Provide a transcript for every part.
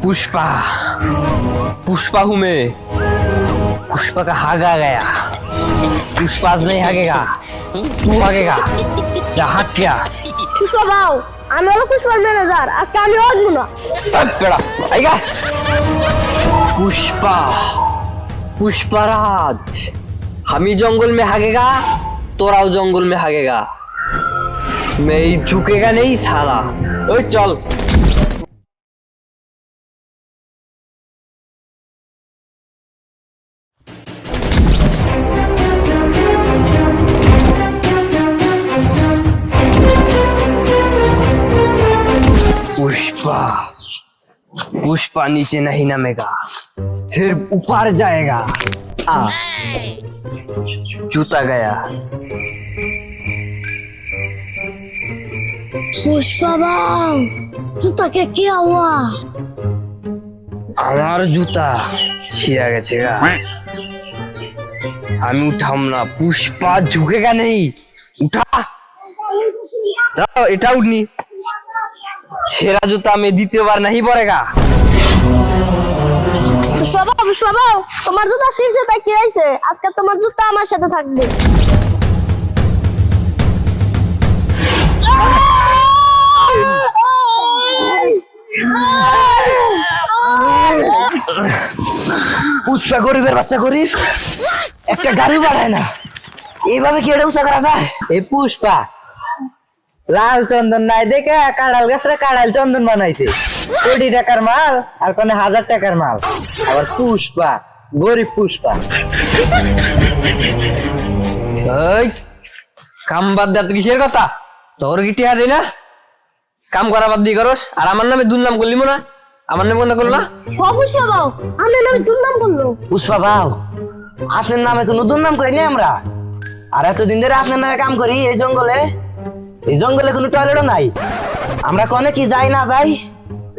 पुष्पा पुष्पा हूं मैं। पुष्पा का हागा गया। पुष्पा आज नहीं हागेगा, तू हागेगा। जा हाग क्या পুষ্পা বাউ আমি হলো পুষ্পার ম্যানেজার আজকে আমি হাঁটবো না बेड़ा आएगा। पुष्पा पुष्पराज हम ही जंगल में हागेगा, तोराও जंगल में हागेगा। मैं ही झुकेगा नहीं साला। ओए चल पुष्पा पुष्पा नीचे नहीं नमेगा, सिर्फ ऊपर जाएगा। जूता गया। পুষ্পা বাউ জুতাকে কি হওয়া আমার জুতা ছিঁড়া গেছে গা, আমি উঠাম না। पुष्पा झुकेगा नहीं, उठा। এটা উঠনি। ছেঁড়া জুতা में দ্বিতীয় বার नहीं पड़ेगा। পুষ্পা বাউ তোমার জুতা ছিঁড়ছে তাই কি হয়েছে? আজকে তোমার জুতা আমার সাথে থাকবে। पुष्पा गरीबের বাচ্চা গরিব, একটা গাড়ি বাড়ায় না। এইভাবে কি এটা উঁচা করা যায়? এই পুষ্পা লাল চন্দন নাই দেখে কাঁড়াল গাছরে কাঁড়াল চন্দন বানাইছে। কোটি টাকার মাল আর কোনে 1000 টাকার মাল। আবার পুষ্পা গরিব পুষ্পা। এই কাম বাদ দে, কিসের কথা? তোর কি টিয়া দেই না? কাম করা বাদ দিয়ে করস আর আমার নামে দুর্নাম করলি না? আমার নামে কথা করলো না? পুষ্পা বাউ আমার নামে দুর্নাম করলো। পুষ্পা বাউ আপনার নামে কোনো দুর্নাম করিনি আমরা। আর এতদিন ধরে আপনার নামে কাম করি এই জঙ্গলে। এই জঙ্গলে কোনো টয়লেটও নাই। আমরা কোনে কি যাই না যাই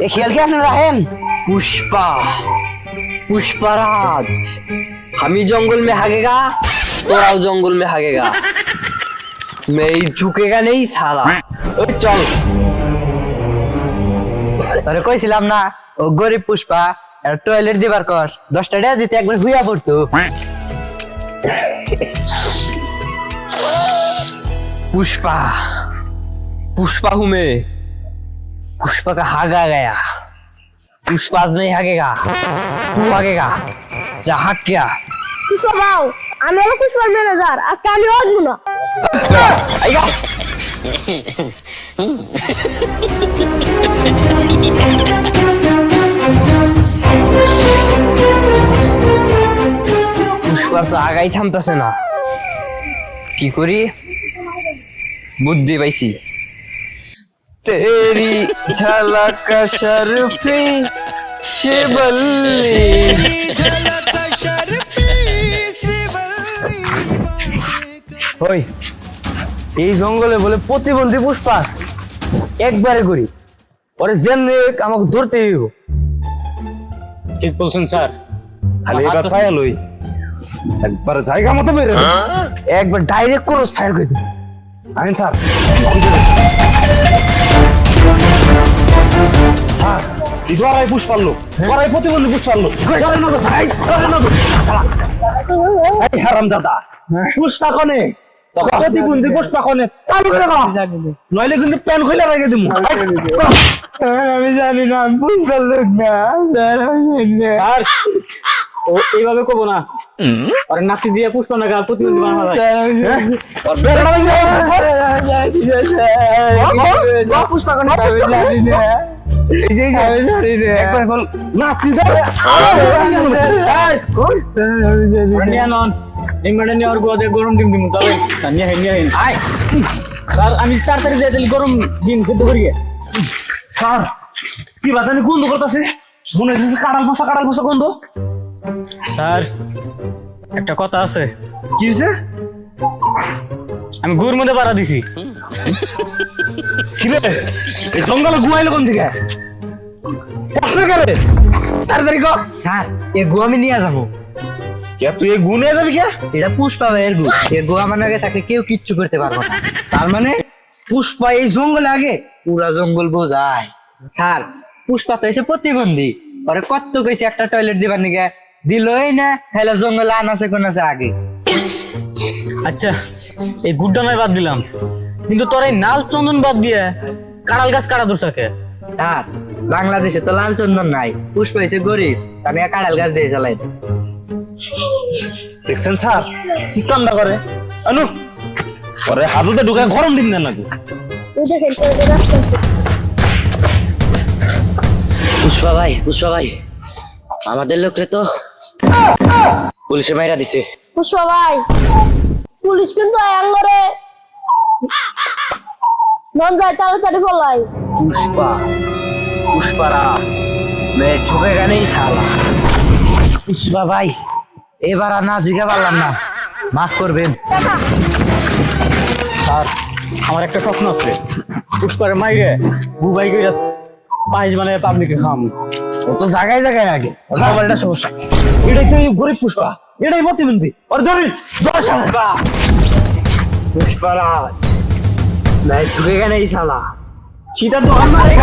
এ খেয়াল কি আপনি রাখেন? पुष्पा पुष्पराज हम ही जंगल में हागेगा, तोराও जंगल में हागेगा। मैं ही झुकेगा नहीं साला। ओए चल। তোরে কইছিলাম না ও গরিব পুষ্পা আর টয়লেট দিবার কর 10 টাকা দিতে একবার হুইয়া পড়তো। पुष्पा पुष्पा हूं मैं। पुष्पा का हागा गया। पुष्पा आज नहीं हागेगा, तू हागेगा। जा हाग क्या পুষ্পা বাউ আমি হলো পুষ্পার ম্যানেজার আজকে আমি হাঁটবো না आएगा। পুষ্পার তো আগাই থামতেছে না, কি করি? বুদ্ধি পাইছি। তেরি ঝলক শরফি শিবল্লি। ওই এই জঙ্গলে বলে প্রতিবন্ধী পুষ্পা আছে, একবারে করি ওরে যেমনি আমাকে ধরতে হইব। ঠিক বলছেন স্যার। খালি এবার পায়া লই একবার জায়গা মতো বের একবার ডাইরেক্ট ক্রস ফায়ার করে দিই। আইন স্যার। স্যার জোয়ারাই পুষ্পাল্লো, জোয়ারাই প্রতিবন্ধী পুষ্পাল্লো। এই হারাম দাদা পুষ্পা কোনে প্রতিবন্ধী পুষ্পা কোনে চালু করে দাও, নইলে কিন্তু প্যান খুলে রেখে দিমু। আমি জানি না আমি পুষ্পার লোক না স্যার ও এইভাবে কব না, আরে নাতি দিয়ে পুষ্পা না গা প্রতিবন্ধী বানানো যায়। পুষ্পা কোনে জানি না। এই যে একবার বল নাতি ধরে গরম ডিম দিম তবে আয় স্যার আমি তাড়াতাড়ি যাই তাহলে গরম ডিম খেতে করি। স্যার কি বাজানি গন্ধ করতেছে, মনে হচ্ছে কাঁড়াল বসা গন্ধ। স্যার একটা কথা আছে। কি হয়েছে? আমি গুড় মধ্যে পাড়া দিছি। কিরে এই জঙ্গলে গুয়াইলো কোন থেকে? প্রশ্ন করে তাড়াতাড়ি কর। স্যার এই গু আমি নিয়ে যাবো। কে তুই এই গু নিয়ে যাবি কে? এটা পুষ্পা ভাইয়ের গু। এই গু আমার আগে তাকে কেউ কিচ্ছু করতে পারবো না। তার মানে পুষ্পা এই জঙ্গলে আগে পুরা জঙ্গল বোঝায়। স্যার পুষ্পা তো এসে প্রতিবন্ধী পরে কত কইছে একটা টয়লেট দিবার নিকে দিলই না হেলে জঙ্গলে আনাছে কোন আছে আগে। আচ্ছা এই গুড্ডা নয় বাদ দিলাম, কিন্তু তোর এই নাল চন্দন বাদ দিয়ে কাঁড়াল গাছ কাটা দোষাকে। স্যার বাংলাদেশে তো লাল চন্দন নাই, পুষ্পা এসে গরিব তাহলে কাঁড়াল গাছ দিয়ে চালাই। দেখছেন স্যার কি কান্না করে আনু পরে হাজতে ঢুকায় গরম দিন না নাকি। তুই দেখেন টয়লেটের রাস্তা পুষ্পা ভাই আমাদের লোকরে তো পুলিশে মাইরা দিছে। পুষ্পা ভাই পুলিশ কিন্তু আঙ্গরে নন যায় তাড়াতাড়ি পলাই। পুষ্পারা মে ঝুঁকেগা নেই শালা। পুষ্পা ভাই এবার আর না ঝুঁকে পারলাম না, মাফ করবেন। দেখা স্যার আমার একটা স্বপ্ন আছে, পুষ্পারে মাইরে বুবাই করে পাঁচ মানে পাবলিকে খাম। ও তো জায়গায় জায়গায় আগে মোবাইলটা সমস্যা, এটাই তো এই গরিব পুষ্পা, এটাই প্রতিবন্ধী। ওর ধরেন পুষ্পারা মে ঝুঁকেগা নেই শালা। সীতার দোকান মারে